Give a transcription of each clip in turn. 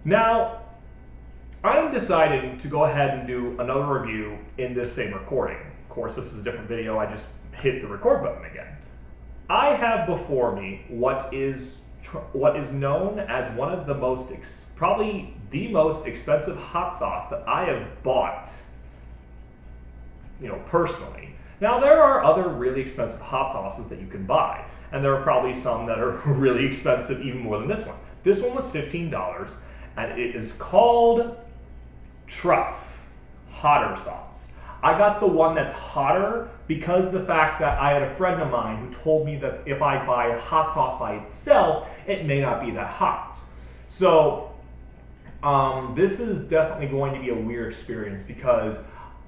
Now, I'm deciding to go ahead and do another review in this same recording. Of course, this is a different video. I just hit the record button again. I have before me what is known as one of the probably the most expensive hot sauce that I have bought, personally. Now, there are other really expensive hot sauces that you can buy, and there are probably some that are really expensive, even more than this one. This one was $15, and it is called Truff hotter sauce. I got the one that's hotter because of the fact that I had a friend of mine who told me that if I buy hot sauce by itself, it may not be that hot. So this is definitely going to be a weird experience because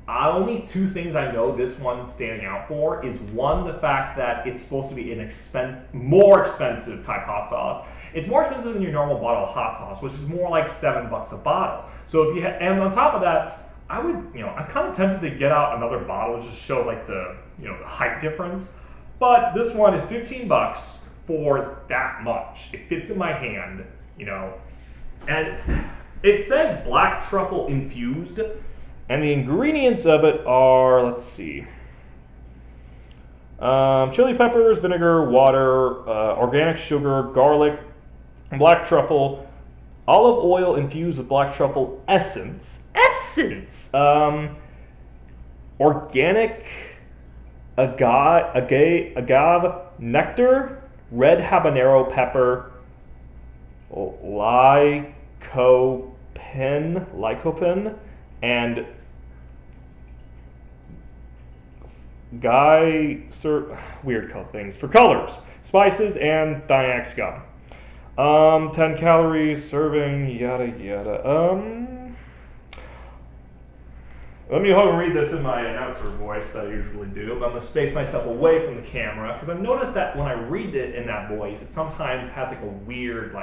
only two things I know this one standing out for is one, the fact that it's supposed to be an more expensive type hot sauce. It's more expensive than your normal bottle of hot sauce, which is more like $7 a bottle. So if you and on top of that, I would, I'm kind of tempted to get out another bottle just to show like the height difference. But this one is $15 for that much. It fits in my hand, and it says black truffle infused. And the ingredients of it are, let's see, chili peppers, vinegar, water, organic sugar, garlic, black truffle, olive oil infused with black truffle essence, organic agave nectar, red habanero pepper, lycopene, and weird things for colors, spices, and Dianex gum. 10 calories, serving, yada yada. Let me go and read this in my announcer voice that I usually do, but I'm going to space myself away from the camera because I've noticed that when I read it in that voice, it sometimes has like a weird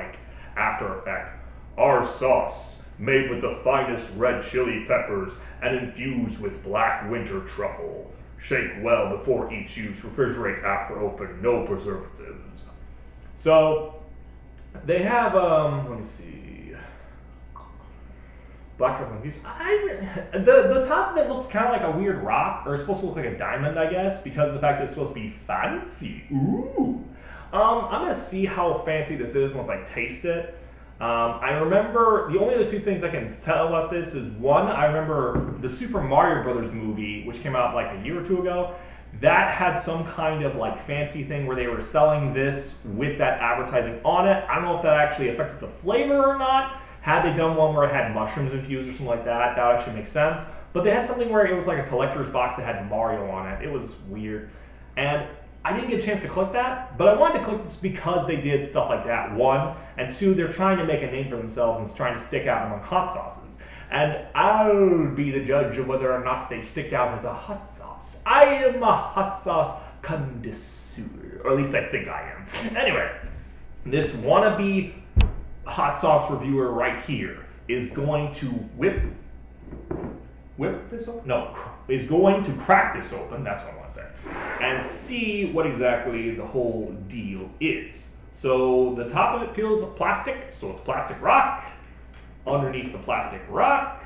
after effect. Our sauce, made with the finest red chili peppers and infused with black winter truffle. Shake well before each use. Refrigerate after open. No preservatives. So they have let me see, black truffle infused. The top of it looks kind of like a weird rock, or it's supposed to look like a diamond, I guess, because of the fact that it's supposed to be fancy. Ooh. I'm gonna see how fancy this is once I taste it. I remember the only other two things I can tell about this is one, I remember the Super Mario Brothers movie, which came out like a year or two ago. That had some kind of fancy thing where they were selling this with that advertising on it. I don't know if that actually affected the flavor or not. Had they done one where it had mushrooms infused or something like that, that would actually make sense. But they had something where it was like a collector's box that had Mario on it. It was weird. And I didn't get a chance to click that, but I wanted to click this because they did stuff like that, one. And two, they're trying to make a name for themselves and trying to stick out among hot sauces. And I'll be the judge of whether or not they stick out as a hot sauce. I am a hot sauce connoisseur, or at least I think I am. Anyway, this wannabe hot sauce reviewer right here is going to is going to crack this open, that's what I want to say, and see what exactly the whole deal is. So the top of it feels plastic, so it's plastic rock. Underneath the plastic rock,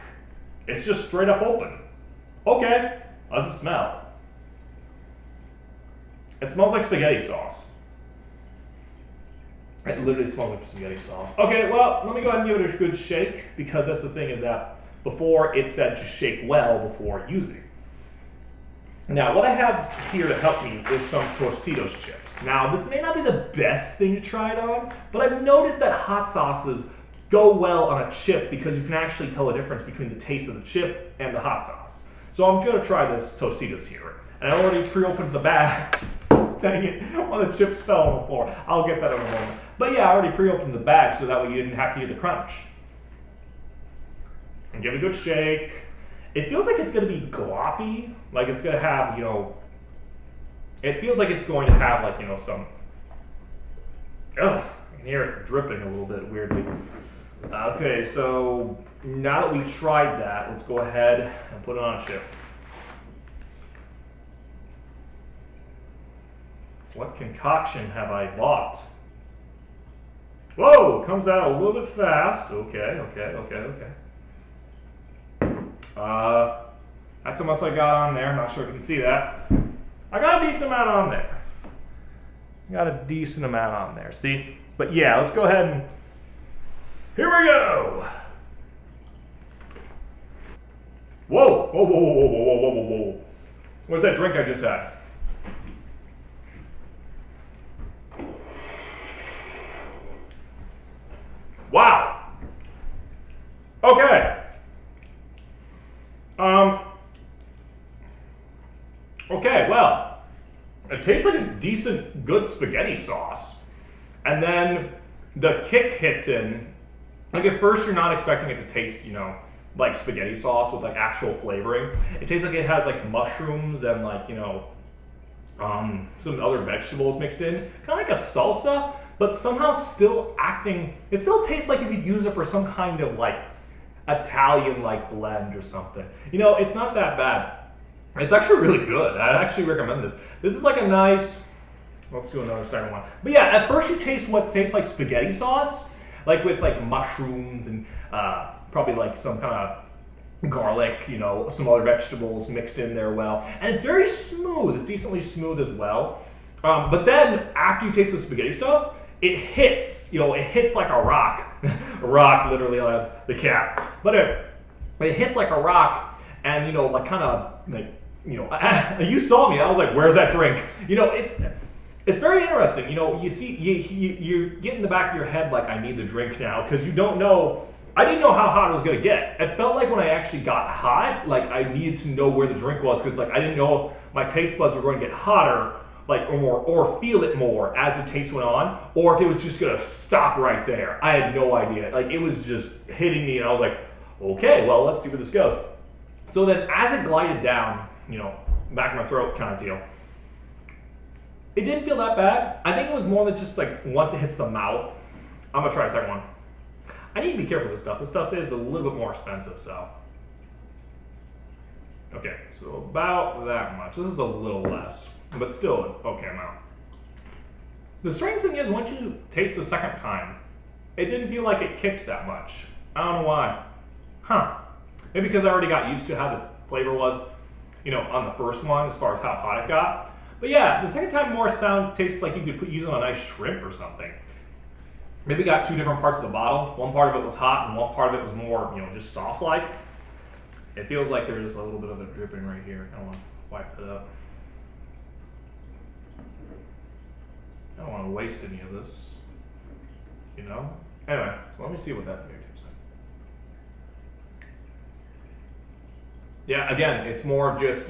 it's just straight up open. Okay, how does it smell? It smells like spaghetti sauce. It literally smells like spaghetti sauce. Okay, well, let me go ahead and give it a good shake, because that's the thing is that before it said to shake well before using. Now, what I have here to help me is some Tostitos chips. Now, this may not be the best thing to try it on, but I've noticed that hot sauces go well on a chip because you can actually tell the difference between the taste of the chip and the hot sauce. So I'm going to try this Tostitos here. And I already pre-opened the bag. Dang it, one of the chips fell on the floor. I'll get that in a moment. But yeah, I already pre-opened the bag so that way you didn't have to hear the crunch. And give it a good shake. It feels like it's going to be gloppy. Like it's going to have, it feels like it's going to have some, I can hear it dripping a little bit weirdly. Okay, so now that we've tried that, let's go ahead and put it on a chip. What concoction have I bought? Whoa, comes out a little bit fast. Okay. That's how much I got on there. I'm not sure if you can see that. I got a decent amount on there. See? But yeah, let's go ahead and here we go. Whoa. What's that drink I just had? Wow. Okay. Okay, well, it tastes like a decent, good spaghetti sauce. And then the kick hits in. Like at first you're not expecting it to taste, like spaghetti sauce with like actual flavoring. It tastes like it has like mushrooms and like, some other vegetables mixed in. Kind of like a salsa, but somehow still acting, it still tastes like you could use it for some kind of like Italian like blend or something. It's not that bad. It's actually really good. I'd actually recommend this. This is like a nice, let's do another second one. But yeah, at first you taste what tastes like spaghetti sauce, like with like mushrooms and probably like some kind of garlic, some other vegetables mixed in there well. And it's very smooth. It's decently smooth as well. But then after you taste the spaghetti stuff, it hits, it hits like a rock. A rock, literally, I have the cap. But it hits like a rock and, like kind of like, you saw me. I was like, "Where's that drink?" It's very interesting. You see, you get in the back of your head like, "I need the drink now," because you don't know. I didn't know how hot it was gonna get. It felt like when I actually got hot, like I needed to know where the drink was because like I didn't know if my taste buds were going to get hotter, like or feel it more as the taste went on, or if it was just gonna stop right there. I had no idea. Like it was just hitting me, and I was like, "Okay, well, let's see where this goes." So then, as it glided down, back of my throat kind of deal, it didn't feel that bad. I think it was more than just like once it hits the mouth. I'm gonna try a second one. I need to be careful with this stuff. This stuff is a little bit more expensive, so. Okay, so about that much. This is a little less, but still an okay amount. The strange thing is, once you taste the second time, it didn't feel like it kicked that much. I don't know why. Huh. Maybe because I already got used to how the flavor was, on the first one as far as how hot it got. But yeah, the second time more tastes like you could use it on a nice shrimp or something. Maybe got two different parts of the bottle. One part of it was hot and one part of it was more, just sauce-like. It feels like there's a little bit of a dripping right here. I don't want to wipe it up. I don't want to waste any of this, Anyway, so let me see what that beer tastes like. Yeah, again, it's more of just,